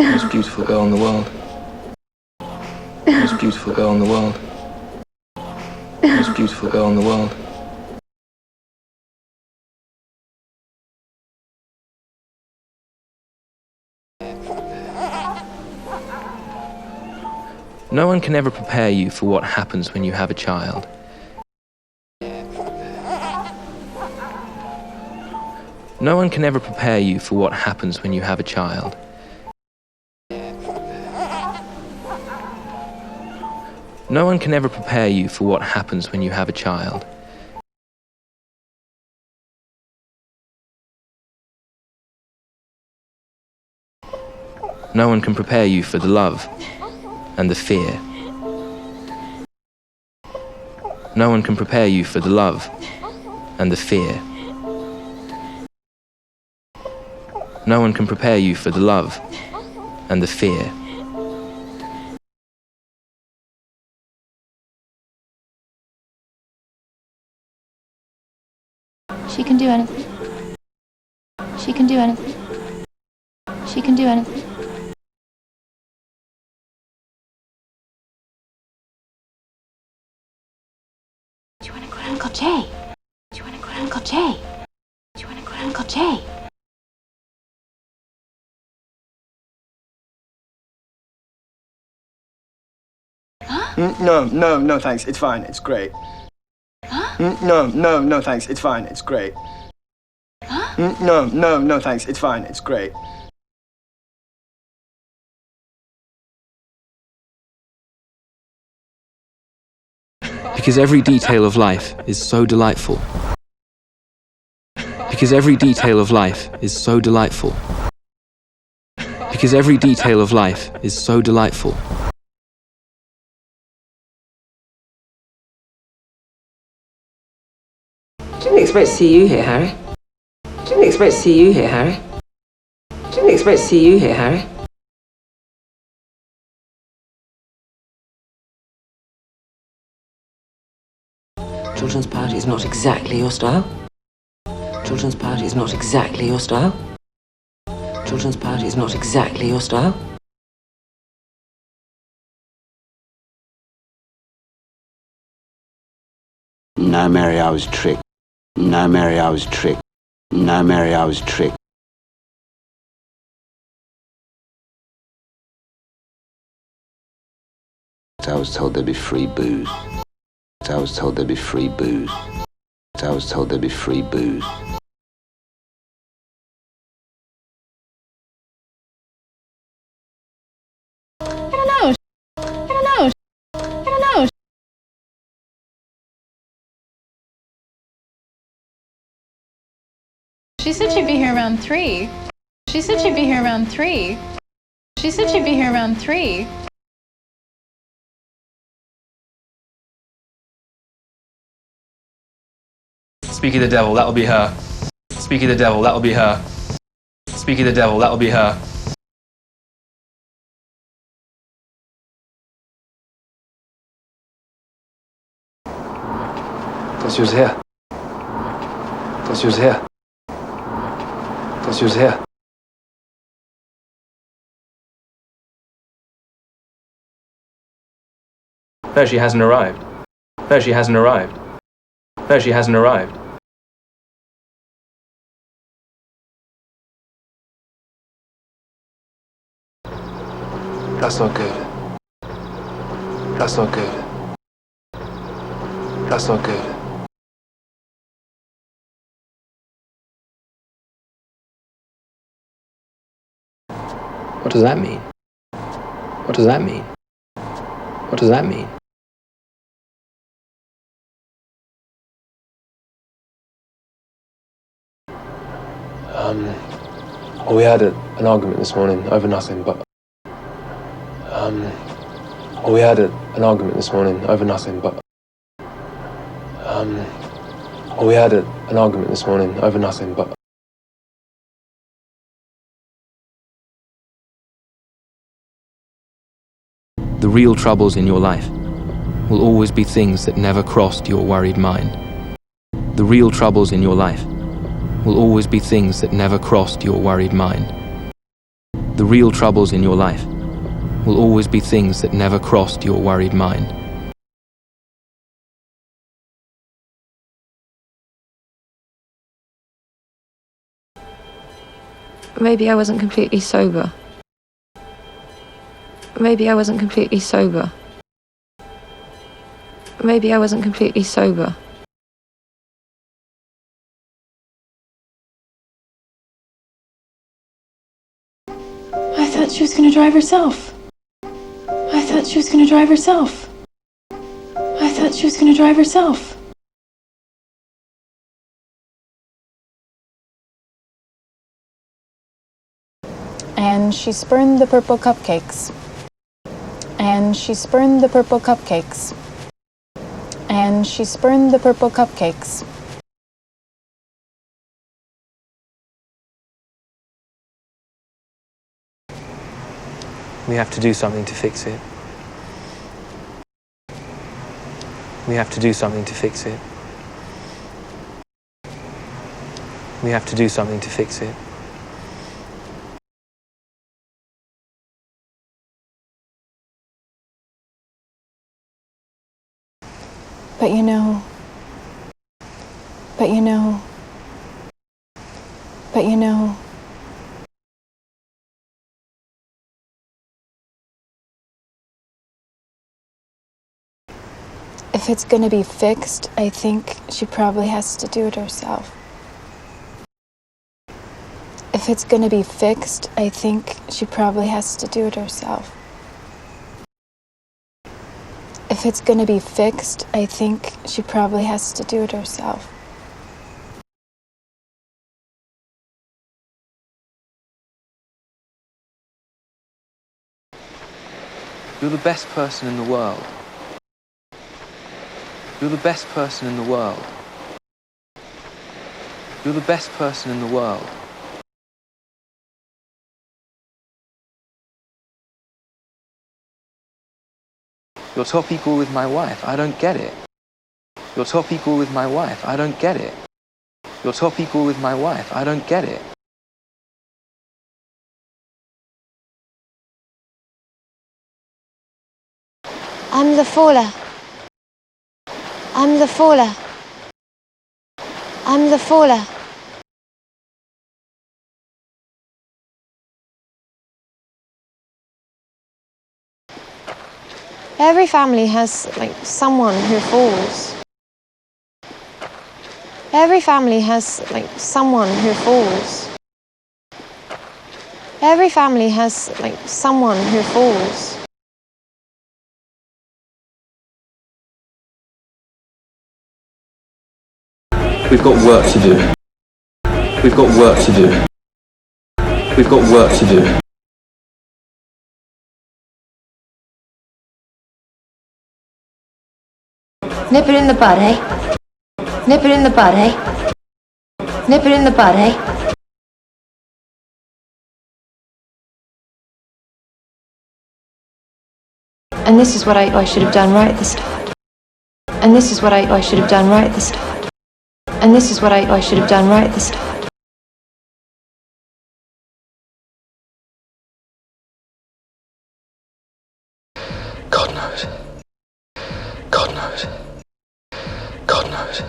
Most beautiful girl in the world. Most beautiful girl in the world. Most beautiful girl in the world. No one can ever prepare you for what happens when you have a child. No one can ever prepare you for what happens when you have a child. No one can ever prepare you for what happens when you have a child. No one can prepare you for the love and the fear. No one can prepare you for the love and the fear. No one can prepare you for the love and the fear. She can do anything. She can do anything. She can do anything. Do you want to call Uncle Jay? Do you want to call Uncle Jay? Do you want to call Uncle Jay? No, thanks. It's fine. It's great. No, thanks. It's fine. It's great. No, thanks. It's fine. It's great. Because every detail of life is so delightful. Because every detail of life is so delightful. Because every detail of life is so delightful. Didn't expect to see you here, Harry. Didn't expect to see you here, Harry. Didn't expect to see you here, Harry. Children's party is not exactly your style. Children's party is not exactly your style. Children's party is not exactly your style. No, Mary, I was tricked. No, Mary, I was tricked. No, Mary, I was tricked. I was told there'd be free booze. I was told there'd be free booze. I was told there'd be free booze. I don't know. She said she'd be here around 3. She said she'd be here around 3. She said she'd be here around 3. Speak of the devil, that'll be her. Speak of the devil, that'll be her. Speak of the devil, that'll be her. Thought she was here. Thought she was here. Thought she was here. No, she hasn't arrived. No, she hasn't arrived. No, she hasn't arrived. That's not good. That's not good. That's not good. What does that mean? What does that mean? What does that mean? Well, we had an argument this morning over nothing, but... Well, we had an argument this morning over nothing, but... Well, we had an argument this morning over nothing, but... The real troubles in your life will always be things that never crossed your worried mind. The real troubles in your life will always be things that never crossed your worried mind. The real troubles in your life will always be things that never crossed your worried mind. Maybe I wasn't completely sober. Maybe I wasn't completely sober. Maybe I wasn't completely sober. I thought she was going to drive herself. I thought she was going to drive herself. I thought she was going to drive herself. And she spurned the purple cupcakes. And she spurned the purple cupcakes. And she spurned the purple cupcakes. We have to do something to fix it. We have to do something to fix it. We have to do something to fix it. But you know, but you know, but you know. If it's gonna be fixed, I think she probably has to do it herself. If it's gonna be fixed, I think she probably has to do it herself. If it's gonna be fixed, I think she probably has to do it herself. You're the best person in the world. You're the best person in the world. You're the best person in the world. You're top equal with my wife, I don't get it. You're top equal with my wife, I don't get it. You're top equal with my wife, I don't get it. I'm the faller. I'm the faller. I'm the faller. Every family has, someone who falls. Every family has, someone who falls. Every family has, someone who falls. We've got work to do. We've got work to do. We've got work to do. Nip it in the bud, eh? Nip it in the bud, eh? Nip it in the bud, eh? And this is what I should have done right at the start. And this is what I should have done right at the start. And this is what I should have done right at the start. God knows. God knows. God knows.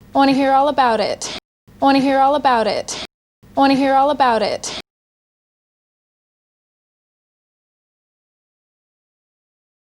I want to hear all about it. I want to hear all about it. I want to hear all about it.